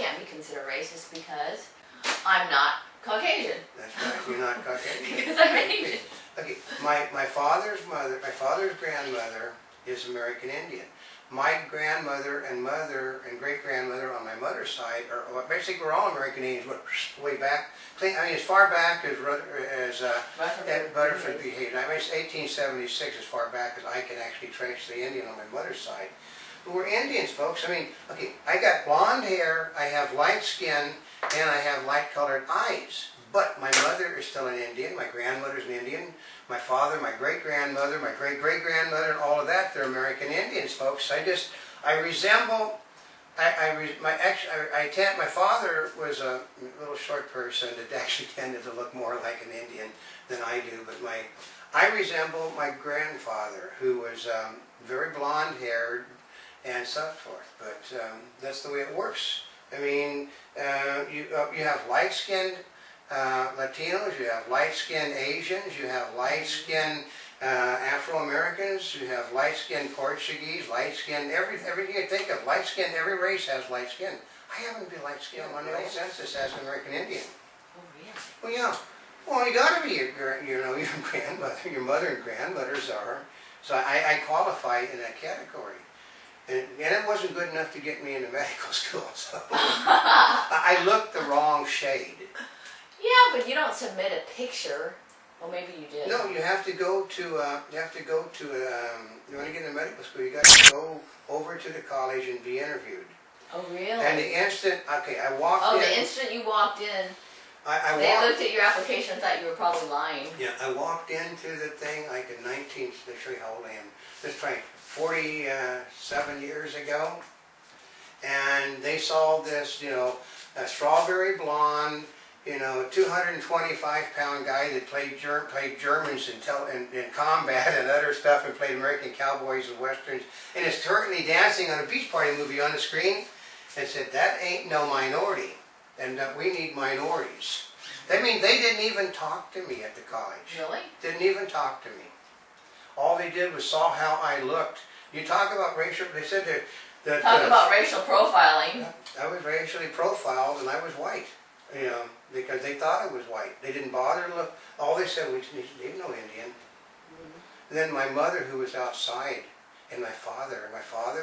can't be considered racist because I'm not Caucasian. That's right, you're not Caucasian. Because I'm Asian. Okay, my father's grandmother is American Indian. My grandmother and mother and great-grandmother on my mother's side are, well, basically we're all American Indians, but way back, I mean as far back as Rutherford behaved. I mean it's 1876 as far back as I can actually trace the Indian on my mother's side. But we're Indians, folks. I mean, okay, I got blonde hair, I have light skin, and I have light-colored eyes. But my mother is still an Indian, my grandmother's an Indian, my father, my great-grandmother, my great-great-grandmother, and all of that, they're American Indians, folks. I resemble, my father was a little short person that actually tended to look more like an Indian than I do, but I resemble my grandfather, who was very blonde-haired and so forth, but that's the way it works. I mean, you have light-skinned Latinos, you have light-skinned Asians, you have light-skinned Afro-Americans, you have light-skinned Portuguese, light-skinned, everything you think of, light-skinned, every race has light skin. I happen to be light-skinned on the census as an American Indian. Oh, really? Well, yeah. Well, you got to be your grandmother, your mother and grandmothers are. So I qualify in that category. And it wasn't good enough to get me into medical school, so I looked the wrong shade. Yeah, but you don't submit a picture. Well, maybe you did. No, you have to go to, you want to get into medical school, you got to go over to the college and be interviewed. Oh, really? And the instant, okay, I walked in. Oh, the instant you walked in, they looked at your application and thought you were probably lying. Yeah, I walked into the thing like in to show you how old I am. This was 47 years ago. And they saw this, a strawberry blonde, 225-pound guy that played Germans in combat and other stuff and played American cowboys and westerns, and is currently dancing on a beach party movie on the screen, and said, that ain't no minority, and we need minorities. I mean, they didn't even talk to me at the college. Really? Didn't even talk to me. All they did was saw how I looked. You talk about racial, they said that... Talk about racial profiling. I was racially profiled and I was white. Because they thought I was white. They didn't bother to look. All they said was, "There's no Indian." And then my mother, who was outside, and my father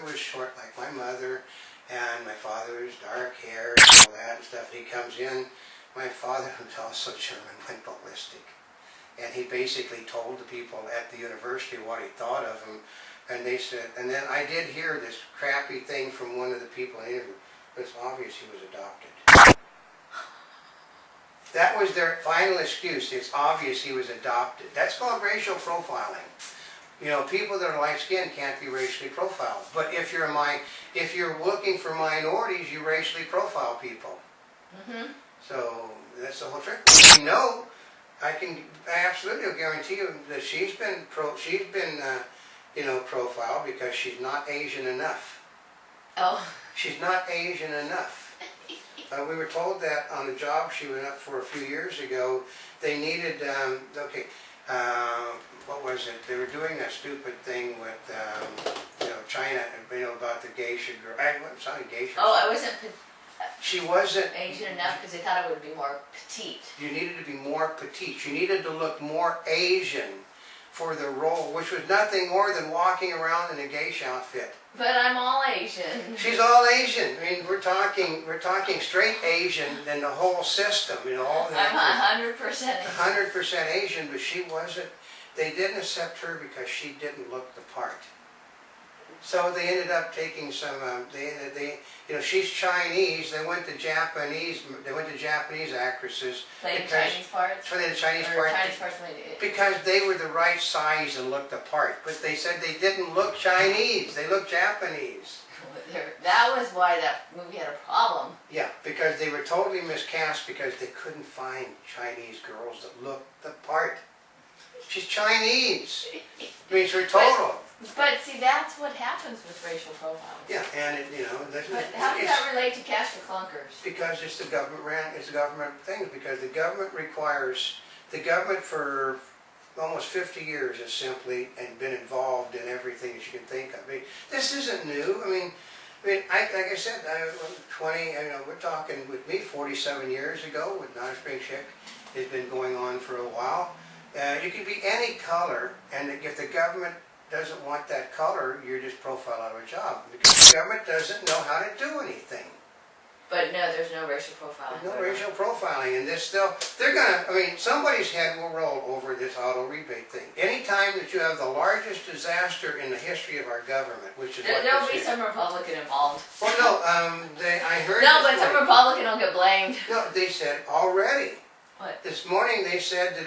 was short like my mother, and my father was dark hair and all that and stuff. He comes in. My father, who's also German, went ballistic, and he basically told the people at the university what he thought of him. And they said, and then I did hear this crappy thing from one of the people in the interview. It's obvious he was adopted. That was their final excuse. It's obvious he was adopted. That's called racial profiling. People that are light-skinned can't be racially profiled. But if you're looking for minorities, you racially profile people. Mm-hmm. So that's the whole trick. I absolutely guarantee you that she's been profiled because she's not Asian enough. Oh. She's not Asian enough. We were told that on the job she went up for a few years ago, they needed, what was it? They were doing a stupid thing with, China, about the geisha girl. It's not a geisha. Oh, I wasn't... She wasn't... Asian enough because they thought it would be more petite. You needed to be more petite. You needed to look more Asian for the role, which was nothing more than walking around in a geisha outfit. But I'm all Asian. She's all Asian. I mean, we're talking straight Asian than the whole system. I'm 100% Asian. 100% Asian, but she wasn't. They didn't accept her because she didn't look the part. So they ended up taking some. She's Chinese. They went to Japanese. They went to Japanese actresses. Playing Chinese parts. Playing the Chinese parts. Because they were the right size and looked the part. But they said they didn't look Chinese. They looked Japanese. That was why that movie had a problem. Yeah, because they were totally miscast because they couldn't find Chinese girls that looked the part. She's Chinese. I mean, she's total. But see, that's what happens with racial profiling. Yeah, and But how does that relate to Cash for Clunkers? Because it's the government thing. Because the government for almost 50 years has simply been involved in everything that you can think of. I mean, this isn't new. I mean, I mean, like I said, 20, we're talking with me 47 years ago with Notaspringchick. It's been going on for a while. You can be any color, and if the government doesn't want that color, you're just profiled out of a job. Because the government doesn't know how to do anything. But no, there's no racial profiling. No racial profiling, and this still, they're gonna, I mean, somebody's head will roll over this auto rebate thing. Anytime that you have the largest disaster in the history of our government, which is what there'll this be is. some Republican involved. Well, no, I heard. No, but some Republican will get blamed. No, they said already. What? This morning they said that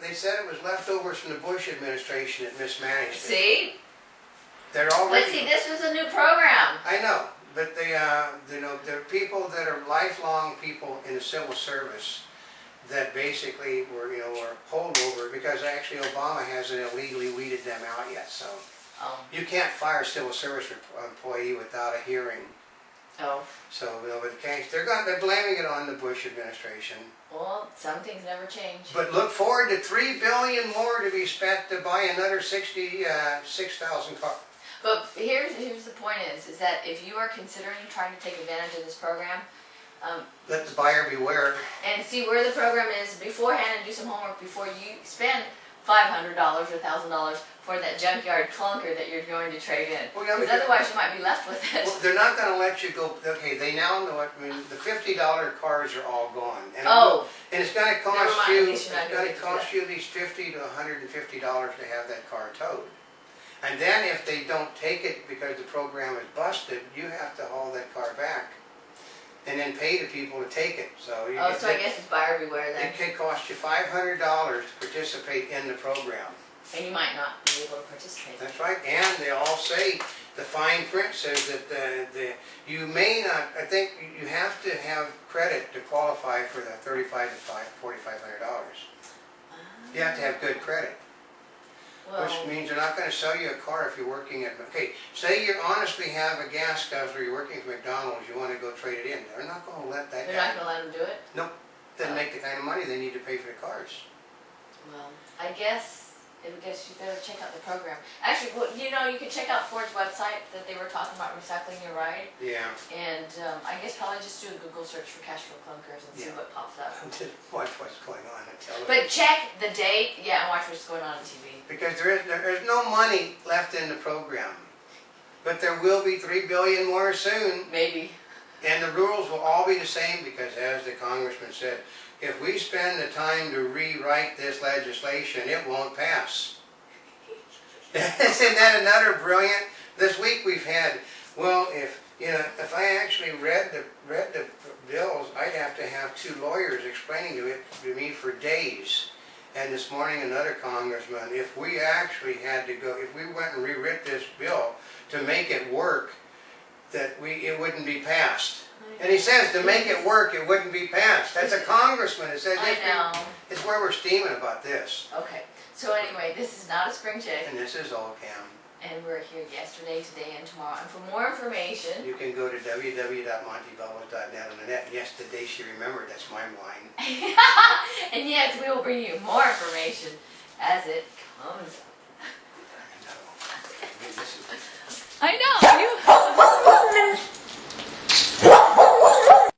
they said it was leftovers from the Bush administration that mismanaged it. See? They're already. But see, this was a new program. I know. But there are people that are lifelong people in the civil service that basically were holdover because actually Obama hasn't illegally weeded them out yet. So you can't fire a civil service employee without a hearing. Oh. So but they're blaming it on the Bush administration. Well, some things never change. But look forward to $3 billion more to be spent to buy another 66,000 cars. But here's the point is that if you are considering trying to take advantage of this program, let the buyer beware. And see where the program is beforehand and do some homework before you spend $500 or $1,000 for that junkyard clunker that you're going to trade in. Because otherwise you might be left with it. Well, they're not going to let you go. Okay, they now know it. I mean, the $50 cars are all gone. And and it's going to cost you. It's going to cost you at least $50 to $150 to have that car towed. And then if they don't take it because the program is busted, you have to haul that car back and then pay the people to take it. So so I guess it's buyer beware then. It could cost you $500 to participate in the program. And you might not be able to participate. That's right. And they all say, the fine print says that you may not, I think you have to have credit to qualify for the $3,500 to $4,500. You have to have good credit. Well, which means they're not going to sell you a car if you're working at, okay, say you honestly have a gas guzzler, you're working at McDonald's, you want to go trade it in. They're not going to let that They're not going to let them do it? Nope. Doesn't make the kind of money they need to pay for the cars. Well, I guess you better check out the program. Actually, well, you can check out Ford's website that they were talking about recycling your ride. Yeah. And I guess probably just do a Google search for cash flow clunkers and see what pops up. Watch what's going on on television. But check the date, and watch what's going on TV. Because there's no money left in the program. But there will be $3 billion more soon. Maybe. And the rules will all be the same because, as the congressman said, if we spend the time to rewrite this legislation, it won't pass. Isn't that another brilliant? This week we've had, well, if I actually read the bills, I'd have to have 2 lawyers explaining to me for days. And this morning another congressman, if we actually had to go, if we went and rewrit this bill to make it work, that it wouldn't be passed. And he says to make it work, it wouldn't be passed. That's a congressman. It says it's where we're steaming about this. Okay. So anyway, this is Notaspringchick. And this is Oldecam. And we're here yesterday, today, and tomorrow. And for more information, you can go to www.montebellos.net on the net. Yes, today she remembered. That's my line. And yes, we will bring you more information as it comes up. I know. I know.